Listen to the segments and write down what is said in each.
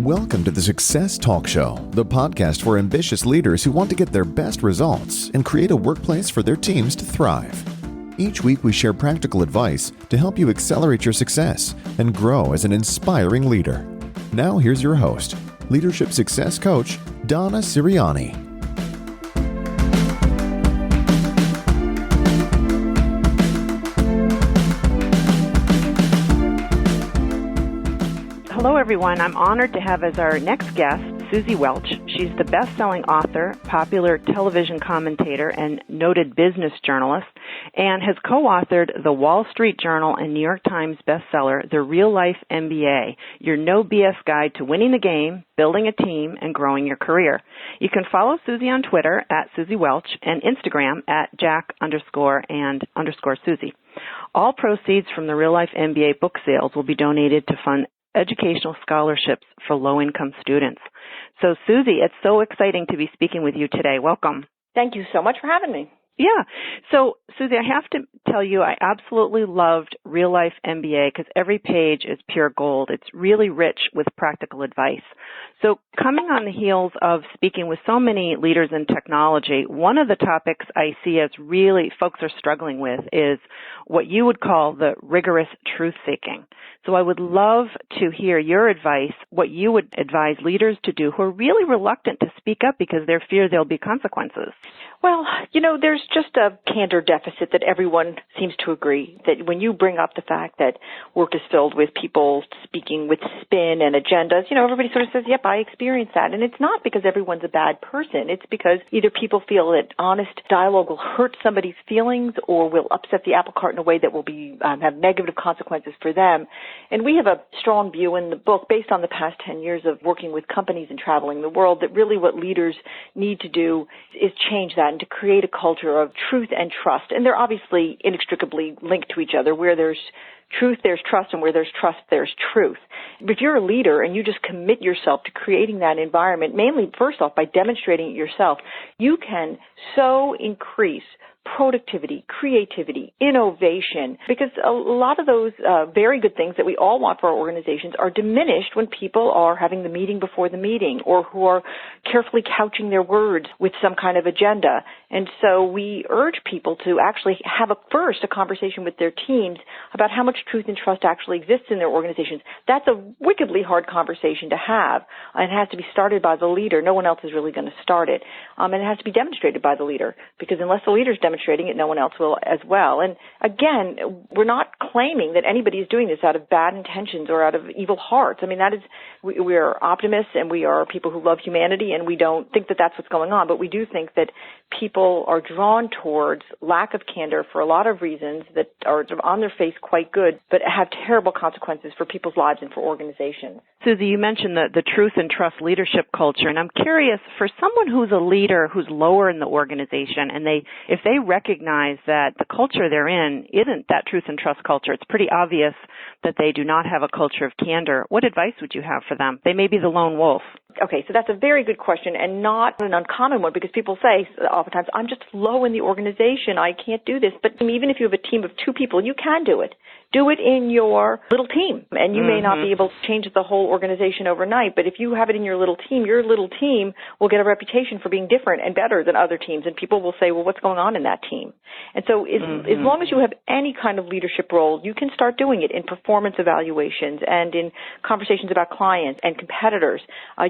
Welcome to the Success Talk Show, the podcast for ambitious leaders who want to get their best results and create a workplace for their teams to thrive. Each week, we share practical advice to help you accelerate your success and grow as an inspiring leader. Now, here's your host, Leadership Success Coach, Donna Ceriani. Hello, everyone. I'm honored to have as our next guest, Suzy Welch. She's the best-selling author, popular television commentator, and noted business journalist, and has co-authored the Wall Street Journal and New York Times bestseller, The Real-Life MBA, your no BS guide to winning the game, building a team, and growing your career. You can follow Suzy on Twitter at Suzy Welch and Instagram at Jack_and_Suzy. All proceeds from the Real-Life MBA book sales will be donated to fund educational scholarships for low-income students. So, Suzy, it's so exciting to be speaking with you today. Welcome. Thank you so much for having me. Yeah. So, Suzy, I have to tell you, I absolutely loved Real-Life MBA because every page is pure gold. It's really rich with practical advice. So, coming on the heels of speaking with so many leaders in technology, one of the topics I see as really folks are struggling with is what you would call the rigorous truth-seeking. So I would love to hear your advice, what you would advise leaders to do who are really reluctant to speak up because they fear there'll be consequences. Well, there's just a candor deficit that everyone seems to agree that when you bring up the fact that work is filled with people speaking with spin and agendas, everybody sort of says, yep, I experienced that. And it's not because everyone's a bad person. It's because either people feel that honest dialogue will hurt somebody's feelings or will upset the apple cart in a way that will be have negative consequences for them. And we have a strong view in the book based on the past 10 years of working with companies and traveling the world that really what leaders need to do is change that and to create a culture of truth and trust. And they're obviously inextricably linked to each other. Where there's truth, there's trust, and where there's trust, there's truth. If you're a leader and you just commit yourself to creating that environment, mainly, first off, by demonstrating it yourself, you can so increase productivity, creativity, innovation, because a lot of those very good things that we all want for our organizations are diminished when people are having the meeting before the meeting or who are carefully couching their words with some kind of agenda. And so we urge people to actually have a conversation with their teams about how much truth and trust actually exists in their organizations. That's a wickedly hard conversation to have, and it has to be started by the leader. No one else is really going to start it. And it has to be demonstrated by the leader, because unless the leader's demonstrating it, no one else will as well. And again, we're not claiming that anybody is doing this out of bad intentions or out of evil hearts. I mean, we are optimists and we are people who love humanity, and we don't think that that's what's going on. But we do think that people are drawn towards lack of candor for a lot of reasons that are on their face quite good, but have terrible consequences for people's lives and for organizations. Suzy, you mentioned the truth and trust leadership culture, and I'm curious, for someone who's a leader who's lower in the organization, and if they recognize that the culture they're in isn't that truth and trust culture, it's pretty obvious that they do not have a culture of candor, what advice would you have for them? They may be the lone wolf. Okay, so that's a very good question and not an uncommon one, because people say oftentimes, I'm just low in the organization, I can't do this. But even if you have a team of 2 people, you can do it. Do it in your little team, and you may not be able to change the whole organization overnight, but if you have it in your little team will get a reputation for being different and better than other teams, and people will say, well, what's going on in that team? And so as long as you have any kind of leadership role, you can start doing it in performance evaluations and in conversations about clients and competitors.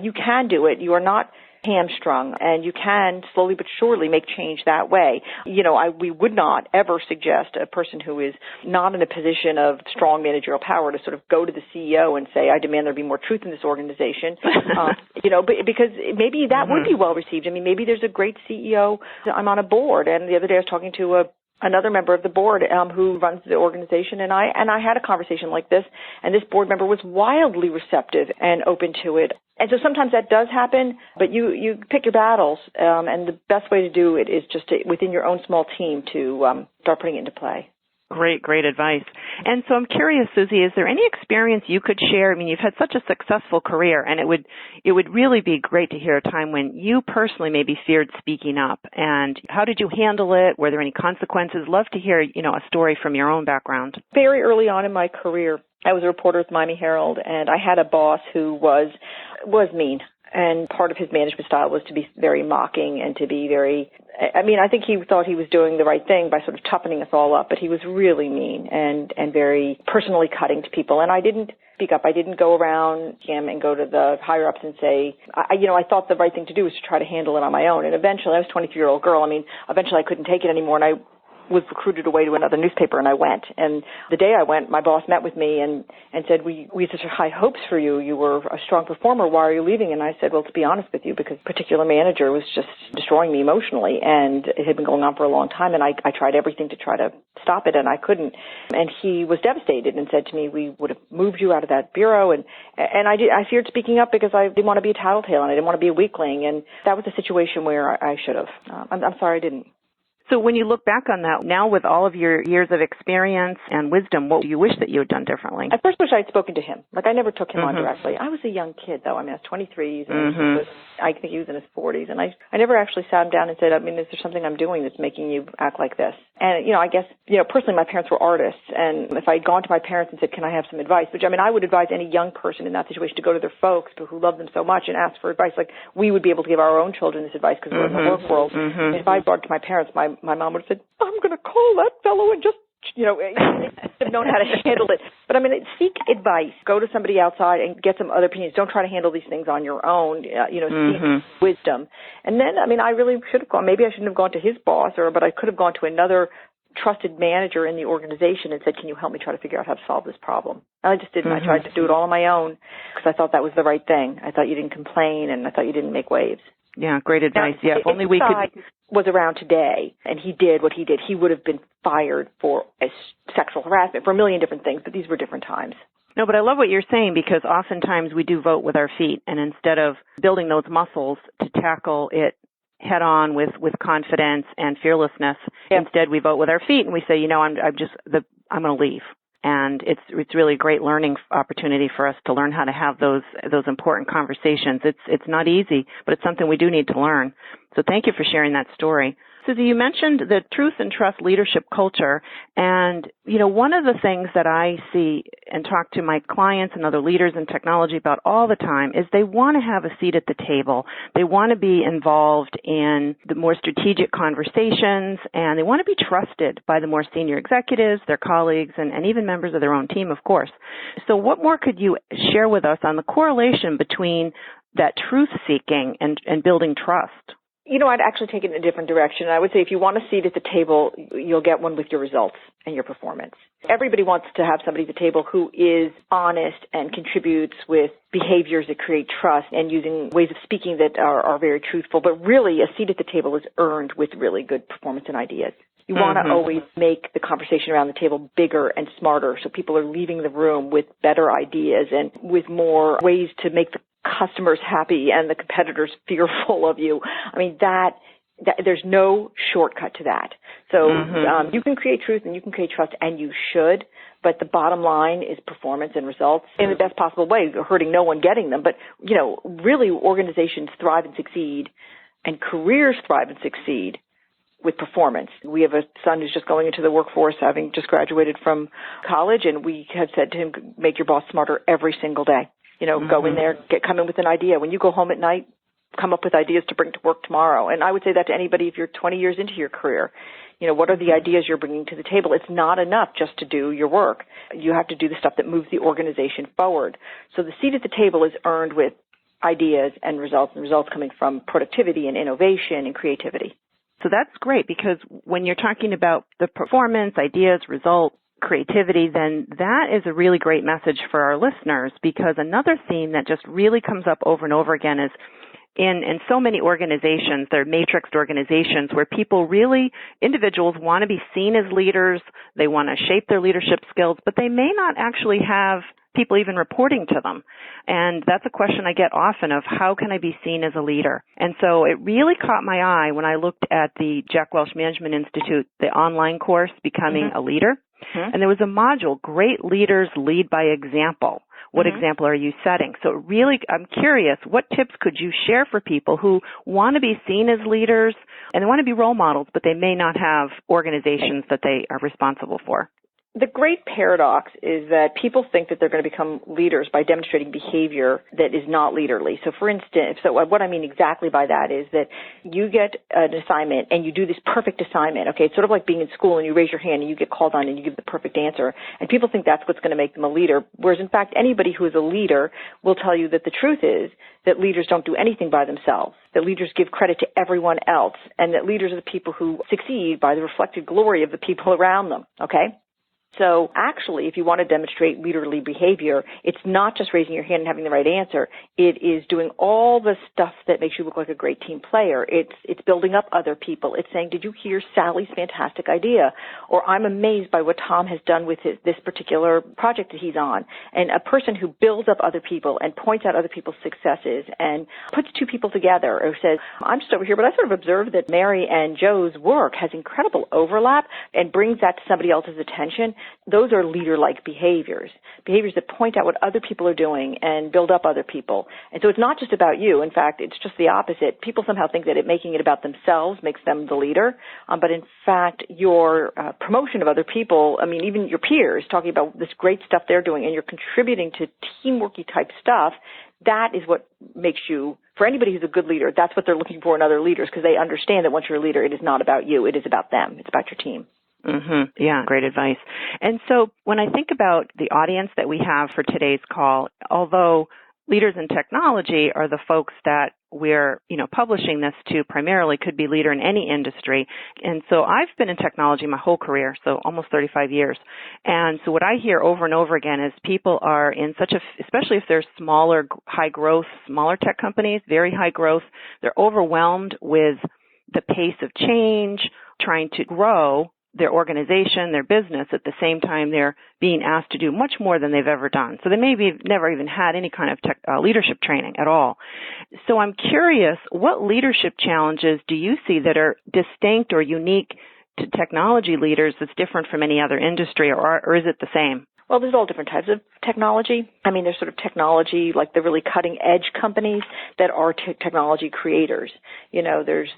You can do it. You are not hamstrung, and you can slowly but surely make change that way. We would not ever suggest a person who is not in a position of strong managerial power to sort of go to the CEO and say, I demand there be more truth in this organization, because maybe that would be well received. I mean, maybe there's a great CEO. I'm on a board, and the other day I was talking to another member of the board who runs the organization, and I had a conversation like this, and this board member was wildly receptive and open to it. And so sometimes that does happen, but you pick your battles, and the best way to do it is just within your own small team to start putting it into play. Great advice. And so I'm curious, Suzy, is there any experience you could share? I mean, you've had such a successful career, and it would really be great to hear a time when you personally maybe feared speaking up. And how did you handle it? Were there any consequences? Love to hear, a story from your own background. Very early on in my career, I was a reporter with Miami Herald, and I had a boss who was was mean. And part of his management style was to be very mocking and to be very, I think he thought he was doing the right thing by sort of toughening us all up, but he was really mean and very personally cutting to people. And I didn't speak up. I didn't go around him and go to the higher ups and say, I thought the right thing to do was to try to handle it on my own. And eventually, I was a 23-year-old girl. Eventually I couldn't take it anymore, and I was recruited away to another newspaper, and I went. And the day I went, my boss met with me and said, we had such high hopes for you. You were a strong performer. Why are you leaving? And I said, well, to be honest with you, because a particular manager was just destroying me emotionally, and it had been going on for a long time, and I tried everything to try to stop it, and I couldn't. And he was devastated and said to me, we would have moved you out of that bureau. And I feared speaking up because I didn't want to be a tattletale, and I didn't want to be a weakling. And that was a situation where I should have. I'm sorry I didn't. So when you look back on that, now with all of your years of experience and wisdom, what do you wish that you had done differently? I first wish I had spoken to him. I never took him on directly. I was a young kid, though. I was 23, and I think he was in his 40s. And I never actually sat him down and said, is there something I'm doing that's making you act like this? And, I guess, personally, my parents were artists. And if I had gone to my parents and said, can I have some advice? Which, I would advise any young person in that situation to go to their folks who love them so much and ask for advice. Like, we would be able to give our own children this advice because we're in the work world. And if I brought it to my parents, my mom would have said, I'm going to call that fellow and just, have known how to handle it. But seek advice. Go to somebody outside and get some other opinions. Don't try to handle these things on your own. Seek wisdom. And then, I really should have gone. Maybe I shouldn't have gone to his boss, but I could have gone to another trusted manager in the organization and said, can you help me try to figure out how to solve this problem? And I just didn't. I tried to do it all on my own because I thought that was the right thing. I thought you didn't complain, and I thought you didn't make waves. Yeah, great advice. Now, if only we could. Was around today, and he did what he did, he would have been fired for sexual harassment, for a million different things, but these were different times. No, but I love what you're saying, because oftentimes we do vote with our feet, and instead of building those muscles to tackle it head on with confidence and fearlessness, instead we vote with our feet and we say, I'm going to leave. And it's really a great learning opportunity for us to learn how to have those important conversations. It's not easy, but it's something we do need to learn. So thank you for sharing that story. Suzy, you mentioned the truth and trust leadership culture, and one of the things that I see and talk to my clients and other leaders in technology about all the time is they want to have a seat at the table. They want to be involved in the more strategic conversations, and they want to be trusted by the more senior executives, their colleagues, and even members of their own team, of course. So what more could you share with us on the correlation between that truth-seeking and building trust? I'd actually take it in a different direction. I would say if you want a seat at the table, you'll get one with your results and your performance. Everybody wants to have somebody at the table who is honest and contributes with behaviors that create trust and using ways of speaking that are very truthful. But really, a seat at the table is earned with really good performance and ideas. You want to always make the conversation around the table bigger and smarter so people are leaving the room with better ideas and with more ways to make the customers happy and the competitors fearful of you. That there's no shortcut to that. So you can create truth and you can create trust, and you should, but the bottom line is performance and results in the best possible way, hurting no one getting them. But, really organizations thrive and succeed, and careers thrive and succeed with performance. We have a son who's just going into the workforce, having just graduated from college, and we have said to him, make your boss smarter every single day. Go in there, come in with an idea. When you go home at night, come up with ideas to bring to work tomorrow. And I would say that to anybody if you're 20 years into your career. What are the ideas you're bringing to the table? It's not enough just to do your work. You have to do the stuff that moves the organization forward. So the seat at the table is earned with ideas and results coming from productivity and innovation and creativity. So that's great, because when you're talking about the performance, ideas, results, creativity, then that is a really great message for our listeners, because another theme that just really comes up over and over again is in so many organizations, they're matrixed organizations where individuals want to be seen as leaders, they want to shape their leadership skills, but they may not actually have people even reporting to them. And that's a question I get often of how can I be seen as a leader? And so it really caught my eye when I looked at the Jack Welch Management Institute, the online course, Becoming a Leader. And there was a module, Great Leaders Lead by Example. What example are you setting? So really, I'm curious, what tips could you share for people who want to be seen as leaders and they want to be role models, but they may not have organizations that they are responsible for? The great paradox is that people think that they're going to become leaders by demonstrating behavior that is not leaderly. So for instance, what I mean exactly by that is that you get an assignment and you do this perfect assignment. Okay, it's sort of like being in school and you raise your hand and you get called on and you give the perfect answer. And people think that's what's going to make them a leader. Whereas in fact, anybody who is a leader will tell you that the truth is that leaders don't do anything by themselves, that leaders give credit to everyone else, and that leaders are the people who succeed by the reflected glory of the people around them. Okay? So actually, if you want to demonstrate leaderly behavior, it's not just raising your hand and having the right answer. It is doing all the stuff that makes you look like a great team player. It's building up other people. It's saying, did you hear Sally's fantastic idea? Or I'm amazed by what Tom has done with this particular project that he's on. And a person who builds up other people and points out other people's successes and puts two people together or says, I'm just over here, but I sort of observed that Mary and Joe's work has incredible overlap and brings that to somebody else's attention. Those are leader-like behaviors that point out what other people are doing and build up other people. And so it's not just about you. In fact, it's just the opposite. People somehow think that making it about themselves makes them the leader. But in fact, your promotion of other people, I mean, even your peers talking about this great stuff they're doing and you're contributing to teamworky type stuff, that is what makes you, for anybody who's a good leader, that's what they're looking for in other leaders because they understand that once you're a leader, it is not about you. It is about them. It's about your team. Mm-hmm. Yeah, great advice. And so when I think about the audience that we have for today's call, although leaders in technology are the folks that we're, publishing this to primarily, could be leader in any industry. And so I've been in technology my whole career, so almost 35 years. And so what I hear over and over again is people are in especially if they're smaller, high growth, smaller tech companies, very high growth, they're overwhelmed with the pace of change, trying to grow their organization, their business, at the same time they're being asked to do much more than they've ever done. So they maybe never even had any kind of leadership training at all. So I'm curious, what leadership challenges do you see that are distinct or unique to technology leaders that's different from any other industry, or is it the same? Well, there's all different types of technology. I mean, there's sort of technology, like the really cutting edge companies that are technology creators. There's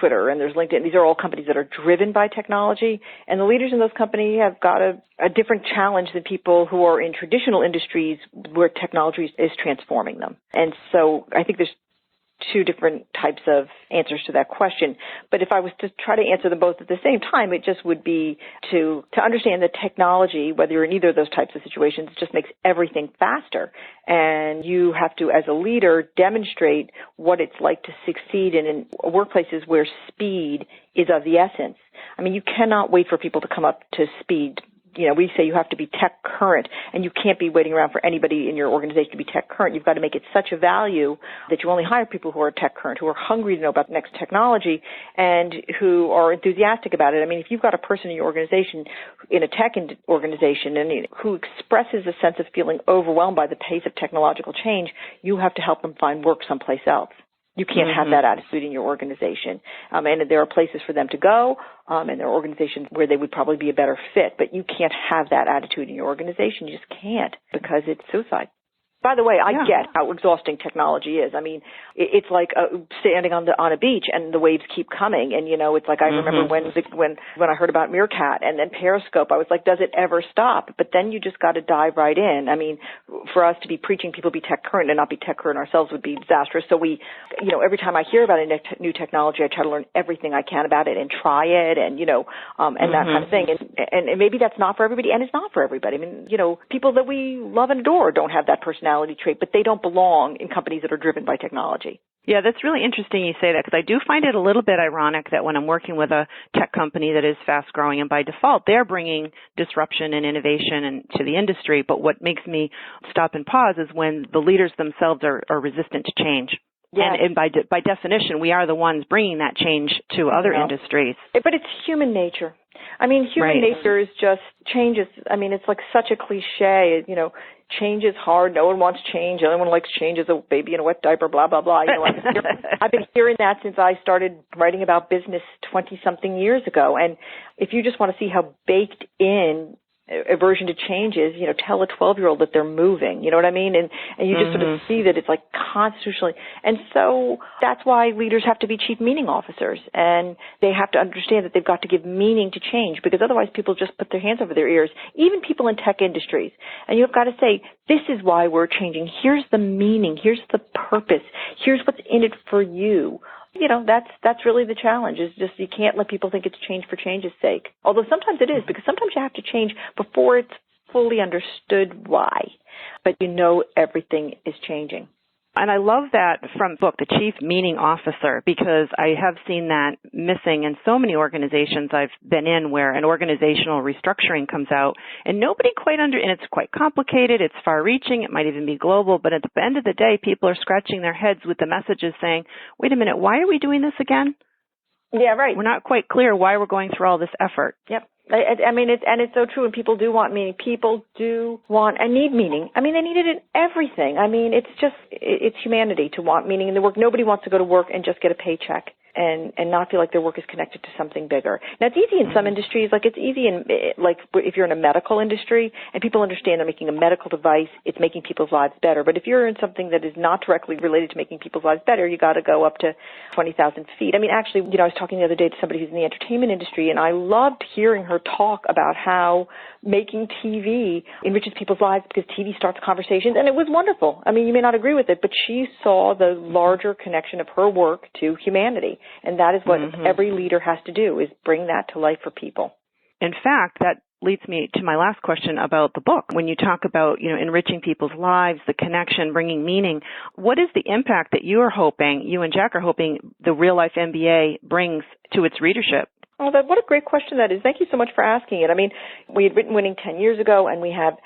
Twitter and there's LinkedIn. These are all companies that are driven by technology. And the leaders in those companies have got a different challenge than people who are in traditional industries where technology is transforming them. And so I think there's two different types of answers to that question. But if I was to try to answer them both at the same time, it just would be to understand that technology, whether you're in either of those types of situations, just makes everything faster. And you have to, as a leader, demonstrate what it's like to succeed in workplaces where speed is of the essence. I mean, you cannot wait for people to come up to speed. We say you have to be tech current, and you can't be waiting around for anybody in your organization to be tech current. You've got to make it such a value that you only hire people who are tech current, who are hungry to know about the next technology, and who are enthusiastic about it. I mean, if you've got a person in your organization, in a tech organization, and who expresses a sense of feeling overwhelmed by the pace of technological change, you have to help them find work someplace else. You can't have that attitude in your organization. And there are places for them to go, and there are organizations where they would probably be a better fit. But you can't have that attitude in your organization. You just can't, because it's suicide. By the way, I get how exhausting technology is. I mean, it's like standing on a beach and the waves keep coming. And, it's like I remember when I heard about Meerkat and then Periscope, I was like, does it ever stop? But then you just got to dive right in. I mean, for us to be preaching people be tech current and not be tech current ourselves would be disastrous. So we, every time I hear about a new technology, I try to learn everything I can about it and try it and, and that kind of thing. And maybe that's not for everybody, and it's not for everybody. I mean, people that we love and adore don't have that personality trait, but they don't belong in companies that are driven by technology. Yeah, that's really interesting you say that, because I do find it a little bit ironic that when I'm working with a tech company that is fast growing and by default they're bringing disruption and innovation to the industry, but what makes me stop and pause is when the leaders themselves are resistant to change. Yes. And by definition, we are the ones bringing that change to other industries. But it's human nature. I mean, human nature is just changes. I mean, it's like such a cliche, change is hard. No one wants change. The only one likes change is a baby in a wet diaper, blah, blah, blah. I've been hearing that since I started writing about business 20-something years ago. And if you just want to see how baked in aversion to change is, tell a 12-year-old that they're moving, you know what I mean? And you just sort of see that it's like constitutionally. And so that's why leaders have to be chief meaning officers, and they have to understand that they've got to give meaning to change, because otherwise people just put their hands over their ears, even people in tech industries. And you've got to say, this is why we're changing. Here's the meaning. Here's the purpose. Here's what's in it for you. That's really the challenge, is just you can't let people think it's change for change's sake. Although sometimes it is, because sometimes you have to change before it's fully understood why. But everything is changing. And I love that from the book, The Chief Meaning Officer, because I have seen that missing in so many organizations I've been in, where an organizational restructuring comes out and nobody and it's quite complicated, it's far-reaching, it might even be global, but at the end of the day, people are scratching their heads with the messages saying, wait a minute, why are we doing this again? Yeah, right. We're not quite clear why we're going through all this effort. Yep. It's so true, and people do want meaning. People do want and need meaning. They need it in everything. It's humanity to want meaning in the work. Nobody wants to go to work and just get a paycheck and not feel like their work is connected to something bigger. Now, it's easy in some industries. Like, it's easy if you're in a medical industry and people understand they're making a medical device, it's making people's lives better. But if you're in something that is not directly related to making people's lives better, you got to go up to 20,000 feet. Actually, I was talking the other day to somebody who's in the entertainment industry, and I loved hearing her talk about how making TV enriches people's lives, because TV starts conversations, and it was wonderful. You may not agree with it, but she saw the larger connection of her work to humanity. And that is what every leader has to do, is bring that to life for people. In fact, that leads me to my last question about the book. When you talk about, enriching people's lives, the connection, bringing meaning, what is the impact that you and Jack are hoping the Real-Life MBA brings to its readership? Oh, what a great question that is. Thank you so much for asking it. We had written Winning 10 years ago, and we had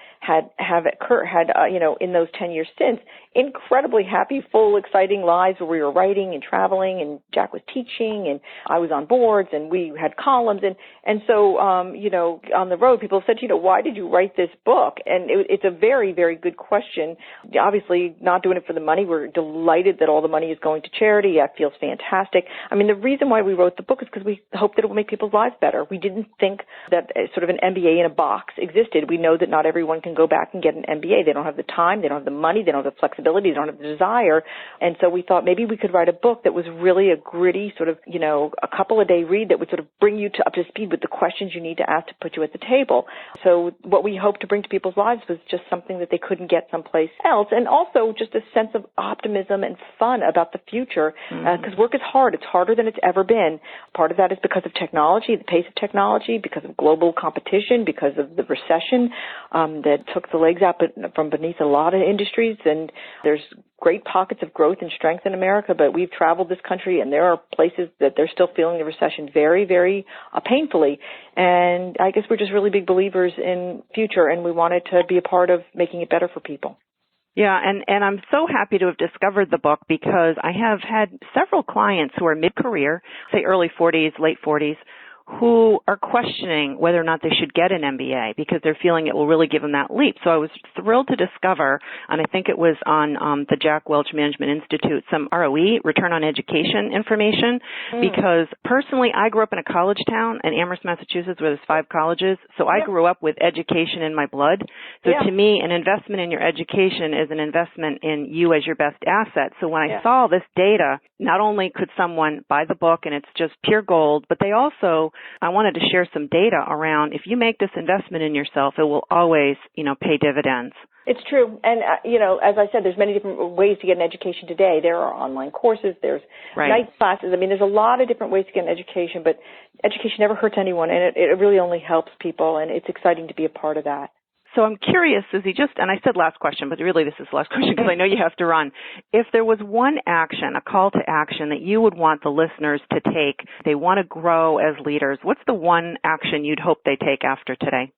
in those 10 years since, incredibly happy, full, exciting lives where we were writing and traveling, and Jack was teaching, and I was on boards, and we had columns. And so, on the road, people said, why did you write this book? And it's a very, very good question. Obviously, not doing it for the money. We're delighted that all the money is going to charity. That feels fantastic. The reason why we wrote the book is because we hope that it will make people's lives better. We didn't think that sort of an MBA in a box existed. We know that not everyone can go back and get an MBA. They don't have the time, they don't have the money, they don't have the flexibility, they don't have the desire. And so we thought maybe we could write a book that was really a gritty sort of, a couple of day read that would sort of bring you up to speed with the questions you need to ask to put you at the table. So what we hoped to bring to people's lives was just something that they couldn't get someplace else, and also just a sense of optimism and fun about the future, because work is hard. It's harder than it's ever been. Part of that is because of technology, the pace of technology, because of global competition, because of the recession that took the legs out from beneath a lot of industries. And there's great pockets of growth and strength in America, but we've traveled this country, and there are places that they're still feeling the recession very, very painfully. And I guess we're just really big believers in future, and we wanted to be a part of making it better for people. Yeah, and I'm so happy to have discovered the book, because I have had several clients who are mid-career, say early 40s, late 40s, who are questioning whether or not they should get an MBA because they're feeling it will really give them that leap. So I was thrilled to discover, and I think it was on the Jack Welch Management Institute, some ROE, return on education information, because personally I grew up in a college town in Amherst, Massachusetts, where there's 5 colleges. So I grew up with education in my blood. So to me, an investment in your education is an investment in you as your best asset. So when I saw this data, not only could someone buy the book and it's just pure gold, but they also, I wanted to share some data around if you make this investment in yourself, it will always, pay dividends. It's true. And, as I said, there's many different ways to get an education today. There are online courses. There's night classes. There's a lot of different ways to get an education, but education never hurts anyone, and it really only helps people, and it's exciting to be a part of that. So I'm curious, Suzy, and I said last question, but really this is the last question because I know you have to run. If there was one action, a call to action that you would want the listeners to take, they want to grow as leaders, what's the one action you'd hope they take after today?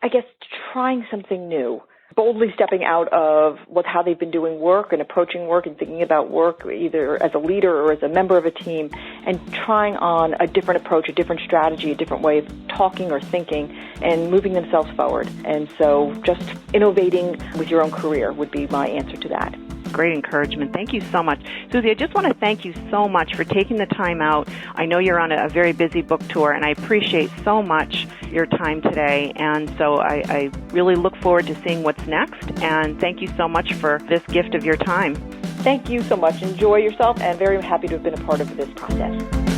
I guess trying something new. Boldly stepping out of how they've been doing work and approaching work and thinking about work either as a leader or as a member of a team, and trying on a different approach, a different strategy, a different way of talking or thinking and moving themselves forward. And so just innovating with your own career would be my answer to that. great encouragement. Thank you so much. Suzy, I just want to thank you so much for taking the time out. I know you're on a very busy book tour, and I appreciate so much your time today. And so I really look forward to seeing what's next. And thank you so much for this gift of your time. Thank you so much. Enjoy yourself, and very happy to have been a part of this process.